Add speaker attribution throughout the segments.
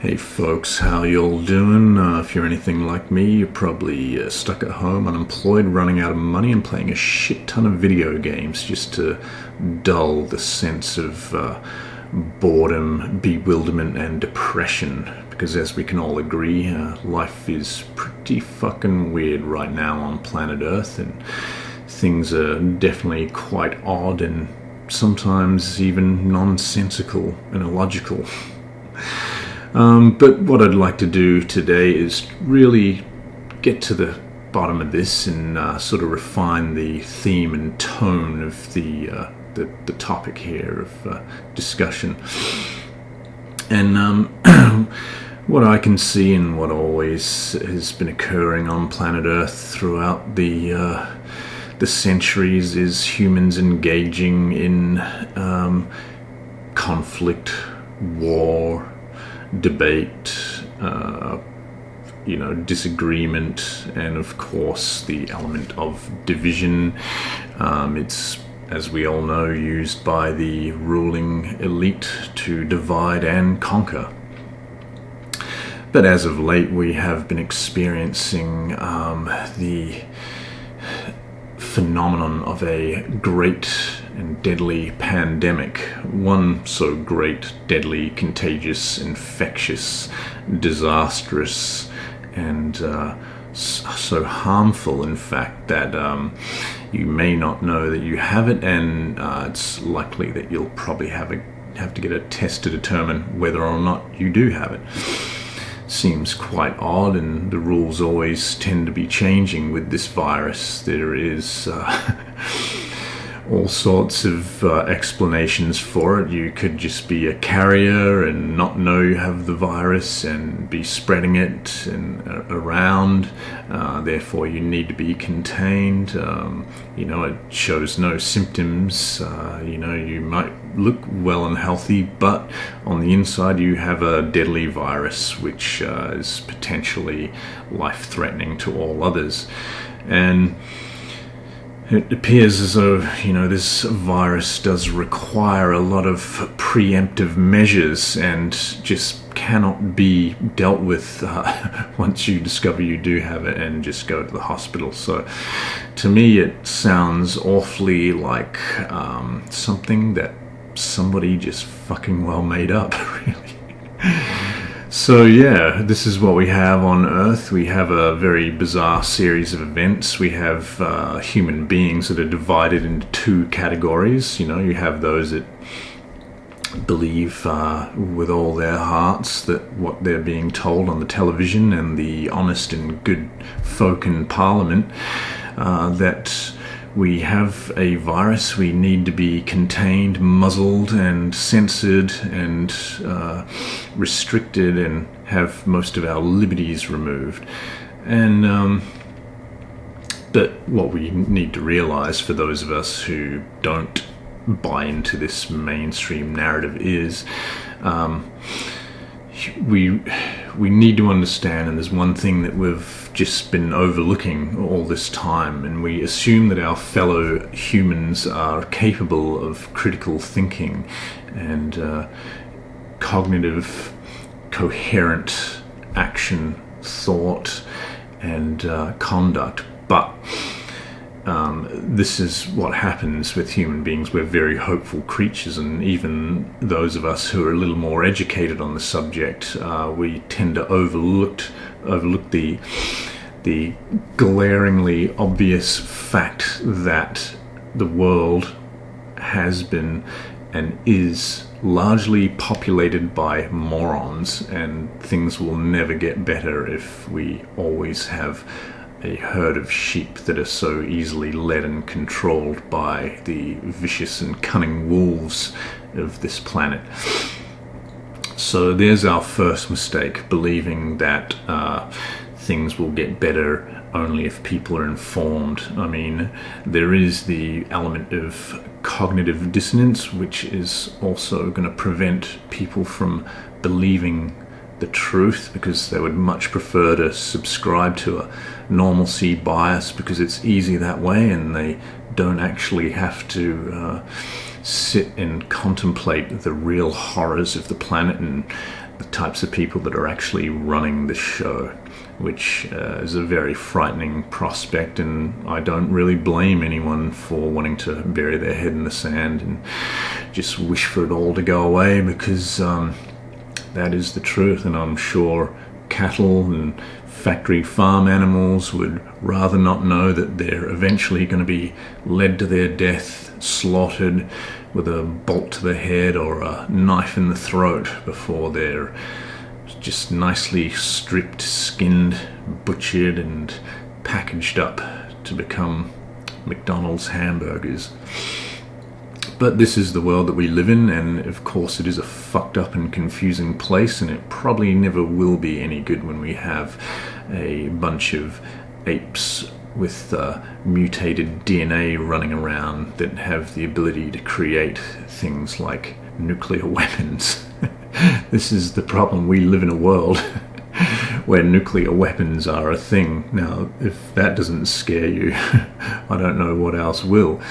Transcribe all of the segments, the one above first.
Speaker 1: Hey folks, how y'all doing? If you're anything like me, you're probably stuck at home, unemployed, running out of money, and playing a shit ton of video games just to dull the sense of boredom, bewilderment, and depression. Because as we can all agree, life is pretty fucking weird right now on planet Earth, and things are definitely quite odd and sometimes even nonsensical and illogical. But what I'd like to do today is really get to the bottom of this and sort of refine the theme and tone of the topic here of discussion. And what I can see and what always has been occurring on planet Earth throughout the centuries is humans engaging in conflict, war, debate, disagreement, and of course the element of division. It's, as we all know, used by the ruling elite to divide and conquer. But as of late, we have been experiencing the phenomenon of a great and deadly pandemic, one so great, deadly, contagious, infectious, disastrous, and so harmful, in fact, that you may not know that you have it, and it's likely that you'll probably have to get a test to determine whether or not you do have it. Seems quite odd, and the rules always tend to be changing with this virus. There is all sorts of explanations for it. You could just be a carrier and not know you have the virus and be spreading it around. Therefore, you need to be contained. It shows no symptoms. You might look well and healthy, but on the inside you have a deadly virus which is potentially life-threatening to all others. And it appears as though, this virus does require a lot of preemptive measures and just cannot be dealt with once you discover you do have it and just go to the hospital. So to me it sounds awfully like something that somebody just fucking well made up, really. So yeah, this is what we have on Earth. We have a very bizarre series of events. We have human beings that are divided into two categories. You have those that believe with all their hearts that what they're being told on the television, and the honest and good folk in Parliament, that we have a virus, we need to be contained, muzzled, and censored, and restricted, and have most of our liberties removed. And but what we need to realize, for those of us who don't buy into this mainstream narrative, is we need to understand, and there's one thing that we've just been overlooking all this time, and we assume that our fellow humans are capable of critical thinking and cognitive, coherent action, thought, and conduct. But this is what happens with human beings. We're very hopeful creatures, and even those of us who are a little more educated on the subject, we tend to overlook the glaringly obvious fact that the world has been and is largely populated by morons, and things will never get better if we always have a herd of sheep that are so easily led and controlled by the vicious and cunning wolves of this planet. So there's our first mistake, believing that things will get better only if people are informed. I mean, there is the element of cognitive dissonance, which is also going to prevent people from believing the truth, because they would much prefer to subscribe to a normalcy bias because it's easy that way, and they don't actually have to sit and contemplate the real horrors of the planet and the types of people that are actually running the show, which is a very frightening prospect, and I don't really blame anyone for wanting to bury their head in the sand and just wish for it all to go away, because that is the truth. And I'm sure cattle and factory farm animals would rather not know that they're eventually going to be led to their death, slaughtered with a bolt to the head or a knife in the throat, before they're just nicely stripped, skinned, butchered and packaged up to become McDonald's hamburgers. But this is the world that we live in, and of course it is a fucked up and confusing place, and it probably never will be any good when we have a bunch of apes with mutated DNA running around that have the ability to create things like nuclear weapons. This is the problem. We live in a world where nuclear weapons are a thing. Now, if that doesn't scare you, I don't know what else will.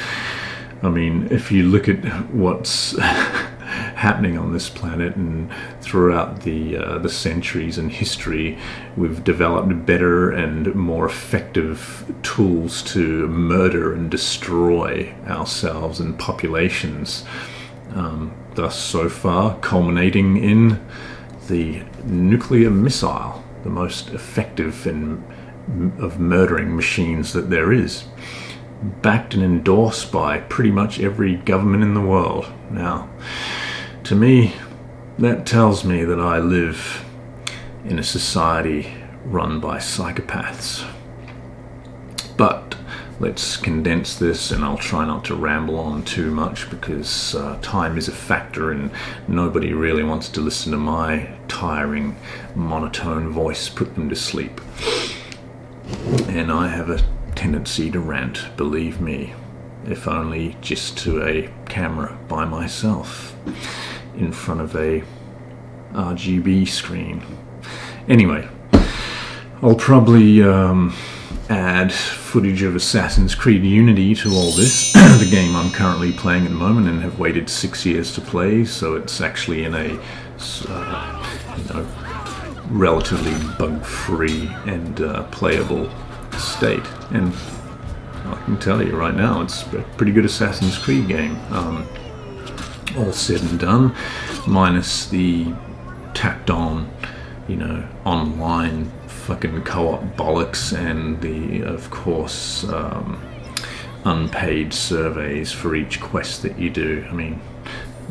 Speaker 1: I mean, if you look at what's happening on this planet, and throughout the centuries and history, we've developed better and more effective tools to murder and destroy ourselves and populations. Thus, so far, culminating in the nuclear missile, the most effective of murdering machines that there is, backed and endorsed by pretty much every government in the world. Now, to me, that tells me that I live in a society run by psychopaths. But let's condense this, and I'll try not to ramble on too much, because time is a factor and nobody really wants to listen to my tiring, monotone voice put them to sleep. And I have a tendency to rant, believe me, if only just to a camera by myself in front of a RGB screen. Anyway, I'll probably add footage of Assassin's Creed Unity to all this, the game I'm currently playing at the moment and have waited 6 years to play, so it's actually in a relatively bug-free and playable state. And I can tell you right now, it's a pretty good Assassin's Creed game. All said and done, minus the tacked on, online fucking co-op bollocks and the, of course, unpaid surveys for each quest that you do. I mean,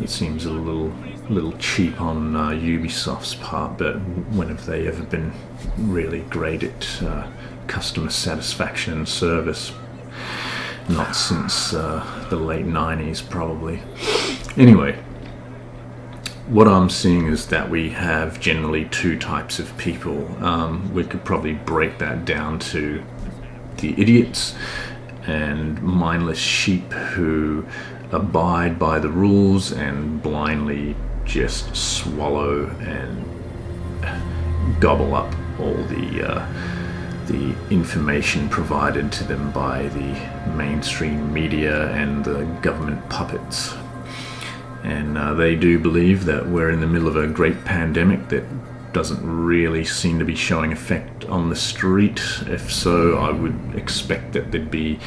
Speaker 1: it seems a little cheap on Ubisoft's part, but when have they ever been really great at customer satisfaction and service? Not since the late 90s, probably. Anyway, what I'm seeing is that we have generally two types of people. We could probably break that down to the idiots and mindless sheep who abide by the rules and blindly just swallow and gobble up all the information provided to them by the mainstream media and the government puppets. And they do believe that we're in the middle of a great pandemic that doesn't really seem to be showing effect on the street. If so, I would expect that there'd be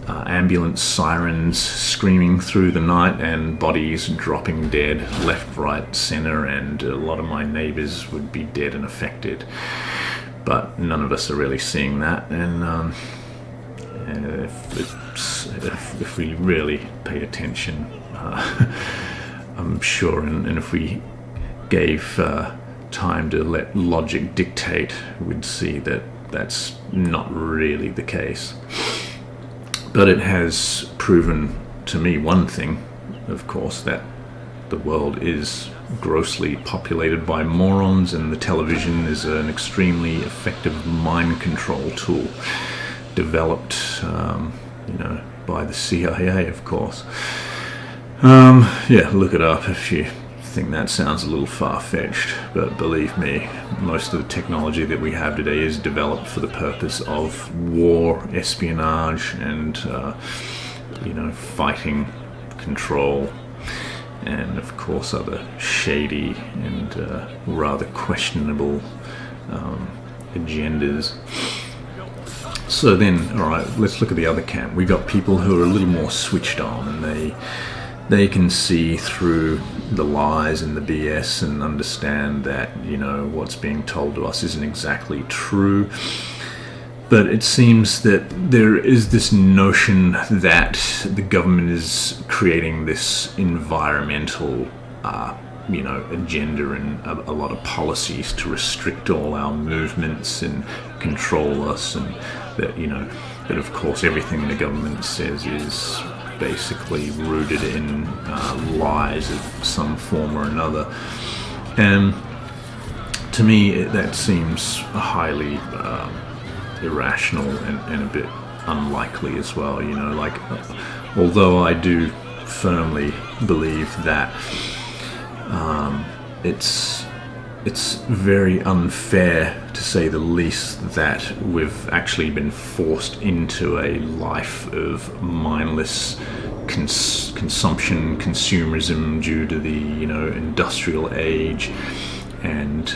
Speaker 1: ambulance sirens screaming through the night and bodies dropping dead left, right, center, and a lot of my neighbors would be dead and affected. But none of us are really seeing that, and if we really pay attention, I'm sure, and if we gave time to let logic dictate, we'd see that that's not really the case. But it has proven to me one thing, of course, that the world is grossly populated by morons, and the television is an extremely effective mind control tool developed, by the CIA, of course. Look it up if you think that sounds a little far-fetched, but believe me, most of the technology that we have today is developed for the purpose of war, espionage, and fighting, control, and of course other shady and rather questionable agendas. So then, alright, let's look at the other camp. We've got people who are a little more switched on, and they can see through the lies and the BS and understand that, what's being told to us isn't exactly true. But it seems that there is this notion that the government is creating this environmental agenda and a lot of policies to restrict all our movements and control us, and that of course everything the government says is basically rooted in lies of some form or another. And to me that seems highly irrational and a bit unlikely as well. Although I do firmly believe that it's very unfair, to say the least, that we've actually been forced into a life of mindless consumption, consumerism due to the industrial age and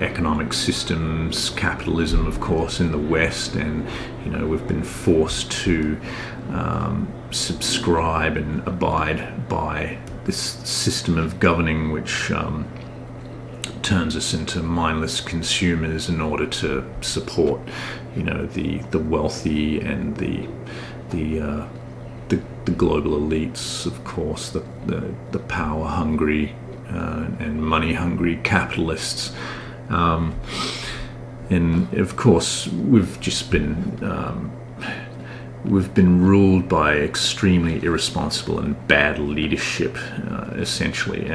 Speaker 1: economic systems, capitalism, of course, in the West, and we've been forced to subscribe and abide by this system of governing, which turns us into mindless consumers in order to support, the wealthy and the global elites, of course, the power hungry and money hungry capitalists, and of course we've been ruled by extremely irresponsible and bad leadership, essentially,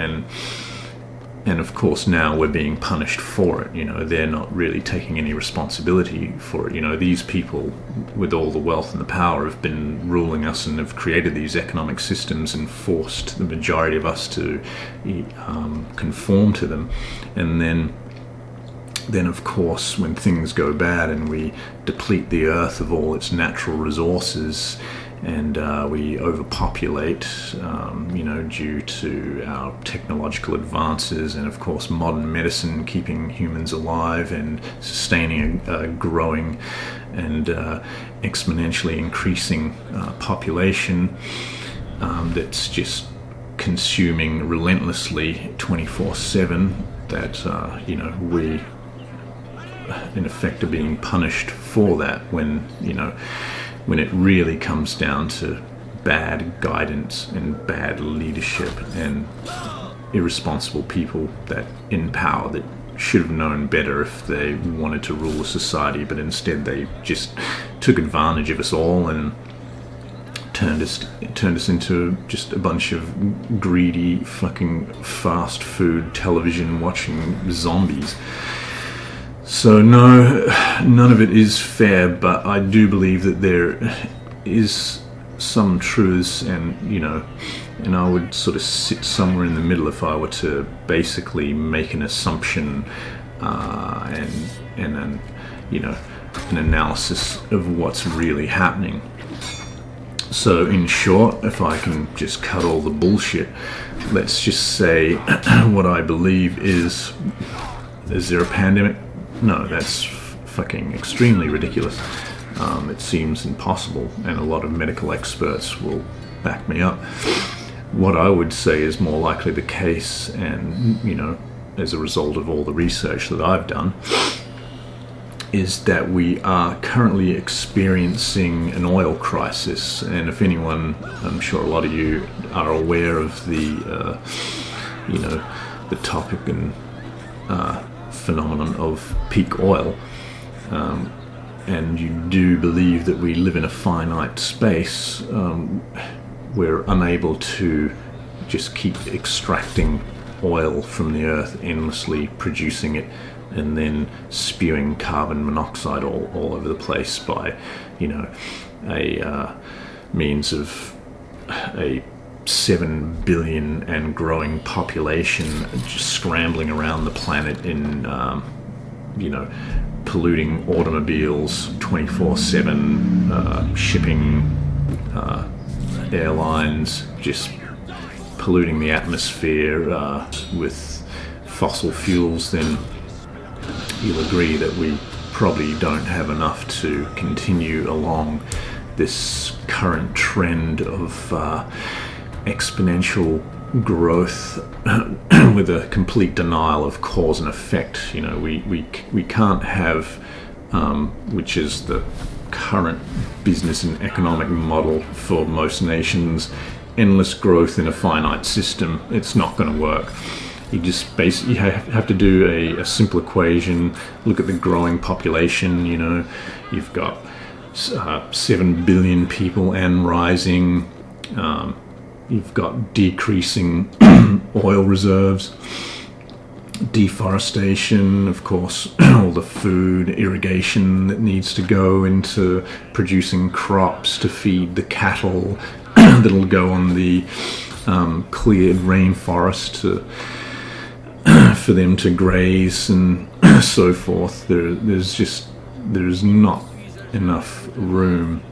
Speaker 1: and of course now we're being punished for it. They're not really taking any responsibility for it. These people with all the wealth and the power have been ruling us and have created these economic systems and forced the majority of us to conform to them. And then of course when things go bad and we deplete the earth of all its natural resources, and we overpopulate, due to our technological advances and of course modern medicine keeping humans alive and sustaining a growing and exponentially increasing population that's just consuming relentlessly 24/7, that we in effect are being punished for that, when it really comes down to bad guidance and bad leadership and irresponsible people that in power that should have known better if they wanted to rule a society, but instead they just took advantage of us all and turned us into just a bunch of greedy fucking fast food television watching zombies. So no, none of it is fair, but I do believe that there is some truths, and and I would sort of sit somewhere in the middle if I were to basically make an assumption and then an analysis of what's really happening. So in short, if I can just cut all the bullshit, let's just say what I believe is there a pandemic? No, that's fucking extremely ridiculous. It seems impossible, and a lot of medical experts will back me up. What I would say is more likely the case, and as a result of all the research that I've done, is that we are currently experiencing an oil crisis. And if anyone, I'm sure a lot of you are aware of the topic and phenomenon of peak oil, and you do believe that we live in a finite space, we're unable to just keep extracting oil from the earth, endlessly producing it and then spewing carbon monoxide all over the place by a means of a 7 billion and growing population just scrambling around the planet in polluting automobiles 24/7, shipping, airlines, just polluting the atmosphere with fossil fuels, then you'll agree that we probably don't have enough to continue along this current trend of exponential growth with a complete denial of cause and effect. We can't have, which is the current business and economic model for most nations, endless growth in a finite system. It's not going to work. You just basically have to do a simple equation. Look at the growing population. You've got 7 billion people and rising. You've got decreasing oil reserves, deforestation, of course, all the food, irrigation that needs to go into producing crops to feed the cattle that'll go on the cleared rainforest for them to graze and so forth. There's not enough room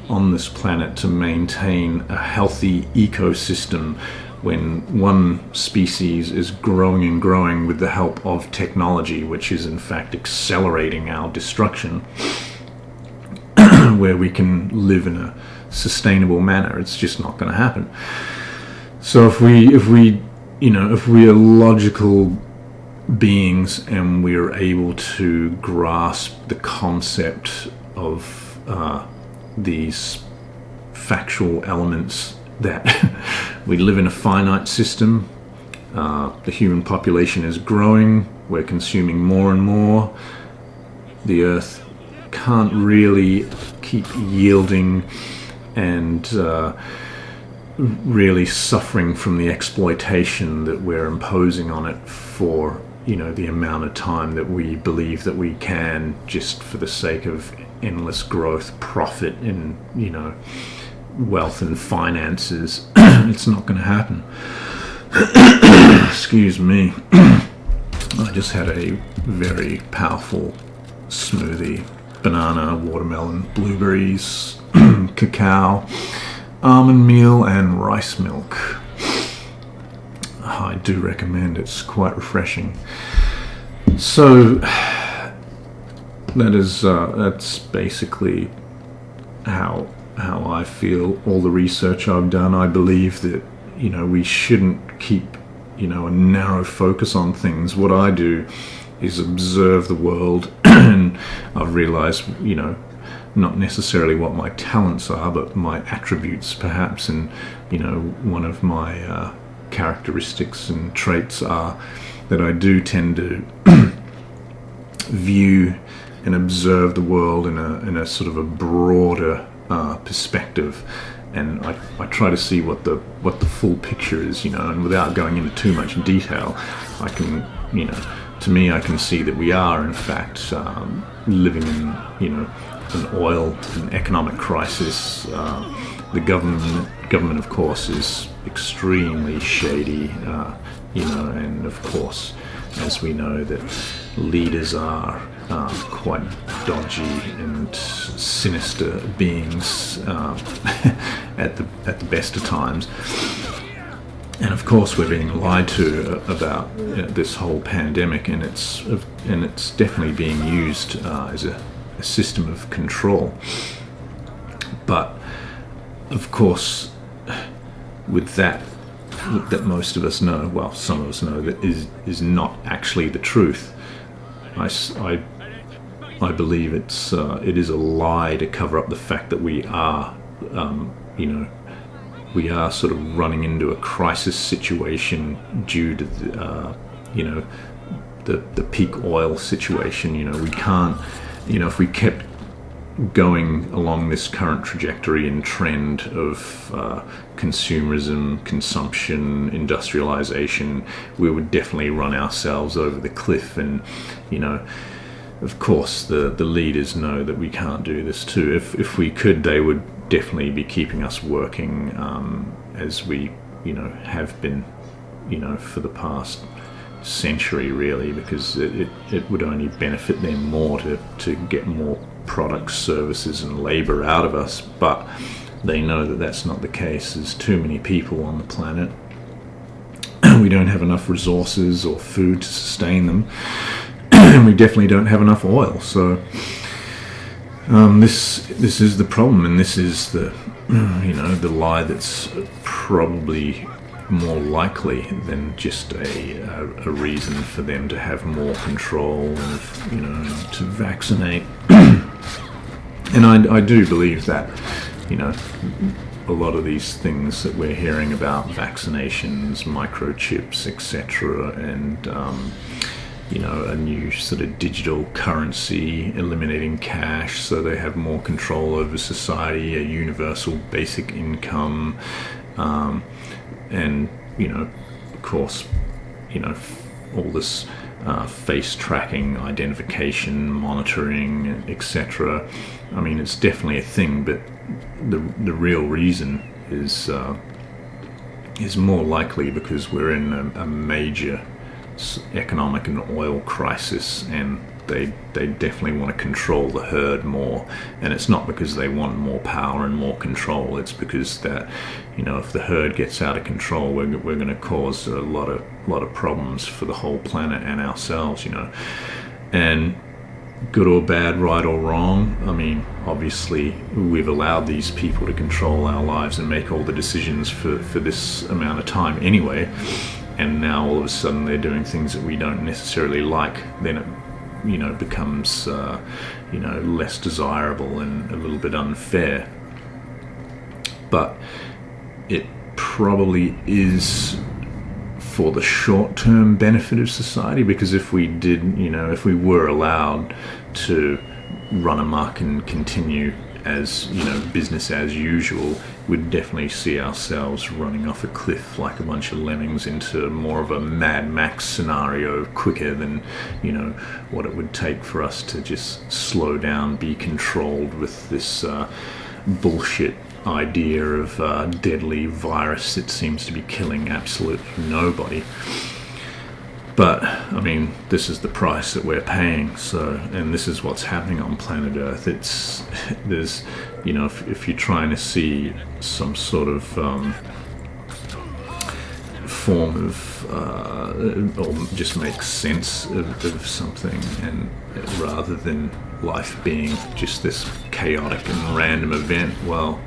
Speaker 1: on this planet to maintain a healthy ecosystem when one species is growing and growing with the help of technology, which is in fact accelerating our destruction, where we can live in a sustainable manner. It's just not going to happen. So if we are logical beings and we are able to grasp the concept of these factual elements that we live in a finite system, the human population is growing, we're consuming more and more, the earth can't really keep yielding and really suffering from the exploitation that we're imposing on it for the amount of time that we believe that we can, just for the sake of endless growth, profit, and wealth and finances. It's not going to happen. Excuse me. I just had a very powerful smoothie: banana, watermelon, blueberries, cacao, almond meal, and rice milk. I do recommend. It's quite refreshing. So that's basically how I feel. All the research I've done, I believe that we shouldn't keep a narrow focus on things. What I do is observe the world, and I've realized not necessarily what my talents are, but my attributes perhaps. And one of my characteristics and traits are that I do tend to view and observe the world in a sort of a broader perspective, and I try to see what the full picture is, and without going into too much detail, I can, to me, I can see that we are in fact living in an oil and economic crisis. The government of course is extremely shady, and of course, as we know, that leaders are quite dodgy and sinister beings at the best of times. And of course, we're being lied to about this whole pandemic, and it's definitely being used as a system of control. But of course, with that most of us know, well, some of us know, that is not actually the truth. I believe it is a lie to cover up the fact that we are sort of running into a crisis situation due to the peak oil situation. We can't, if we kept going along this current trajectory and trend of consumerism, consumption, industrialization, we would definitely run ourselves over the cliff. And of course the leaders know that we can't do this too. If we could, they would definitely be keeping us working as we have been for the past century, really, because it would only benefit them more to get more products, services and labor out of us. But they know that that's not the case. There's too many people on the planet, We don't have enough resources or food to sustain them, and we definitely don't have enough oil. So this is the problem, and this is the the lie that's probably more likely than just a reason for them to have more control and to vaccinate. And I do believe that a lot of these things that we're hearing about, vaccinations, microchips, etc., and a new sort of digital currency, eliminating cash so they have more control over society, a universal basic income, and of course, all this face tracking, identification, monitoring, etc. I mean, it's definitely a thing, but the real reason is more likely because we're in a major economic and oil crisis, and they definitely want to control the herd more. And it's not because they want more power and more control. It's because that if the herd gets out of control, we're going to cause a lot of problems for the whole planet and ourselves. And good or bad, right or wrong, I mean, obviously we've allowed these people to control our lives and make all the decisions for this amount of time anyway, and now all of a sudden they're doing things that we don't necessarily like. Then it becomes less desirable and a little bit unfair. But it probably is for the short-term benefit of society, because if we were allowed to run amok and continue as business as usual, we'd definitely see ourselves running off a cliff like a bunch of lemmings into more of a Mad Max scenario quicker than what it would take for us to just slow down, be controlled with this bullshit idea of deadly virus that seems to be killing absolutely nobody. But I mean, this is the price that we're paying. So, and this is what's happening on planet Earth. There's if you're trying to see some sort of form of or just make sense of something, and rather than life being just this chaotic and random event, well,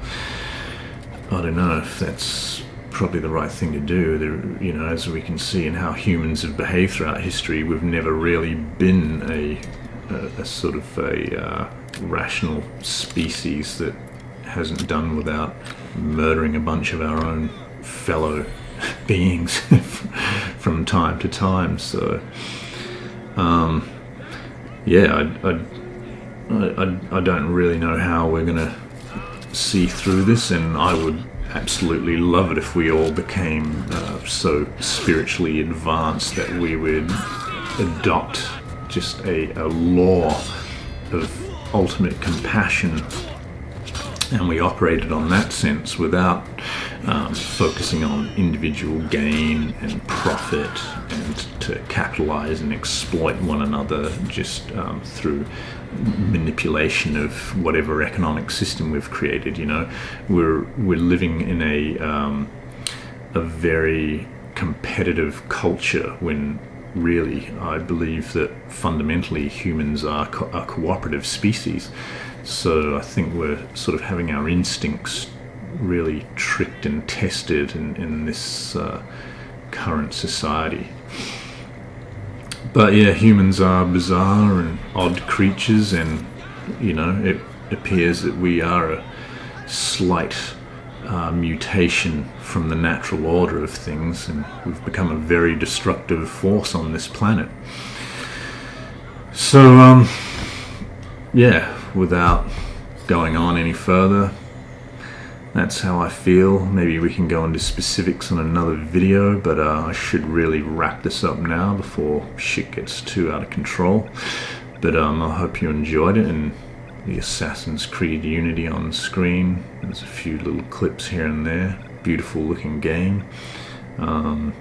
Speaker 1: I don't know if that's probably the right thing to do. As we can see in how humans have behaved throughout history, we've never really been a sort of a rational species that hasn't done without murdering a bunch of our own fellow beings from time to time. So I don't really know how we're going to see through this, and I would absolutely love it if we all became so spiritually advanced that we would adopt just a law of ultimate compassion, and we operated on that sense without focusing on individual gain and profit and to capitalize and exploit one another just through manipulation of whatever economic system we've created. We're living in a very competitive culture, when really I believe that fundamentally humans are a cooperative species. So I think we're sort of having our instincts really tricked and tested in this current society. But yeah, humans are bizarre and odd creatures, and it appears that we are a slight mutation from the natural order of things, and we've become a very destructive force on this planet. So without going on any further, that's how I feel. Maybe we can go into specifics on another video, but I should really wrap this up now before shit gets too out of control. But I hope you enjoyed it, and the Assassin's Creed Unity on screen. There's a few little clips here and there. Beautiful looking game. I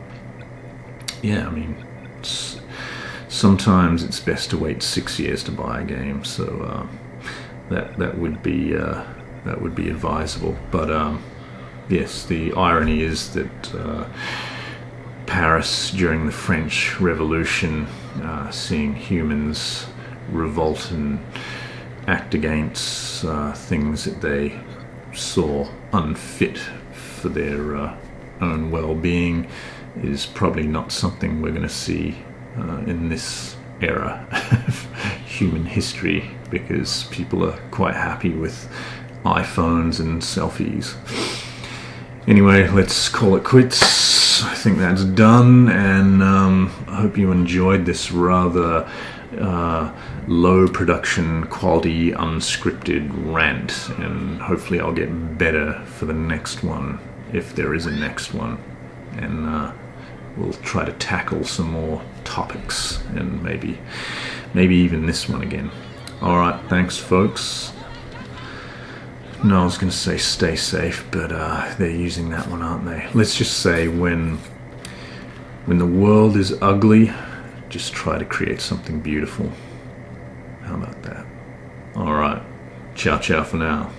Speaker 1: mean, sometimes it's best to wait 6 years to buy a game, so that would be advisable. But yes, the irony is that Paris during the French Revolution, seeing humans revolt and act against things that they saw unfit for their own well-being is probably not something we're going to see in this era of human history, because people are quite happy with iPhones and selfies. Anyway, let's call it quits. I think that's done, and I hope you enjoyed this rather low production quality unscripted rant, and hopefully I'll get better for the next one, if there is a next one, and we'll try to tackle some more topics, and maybe even this one again. Alright, thanks folks. No, I was going to say stay safe, but they're using that one, aren't they? Let's just say when the world is ugly, just try to create something beautiful. How about that? Alright, ciao ciao for now.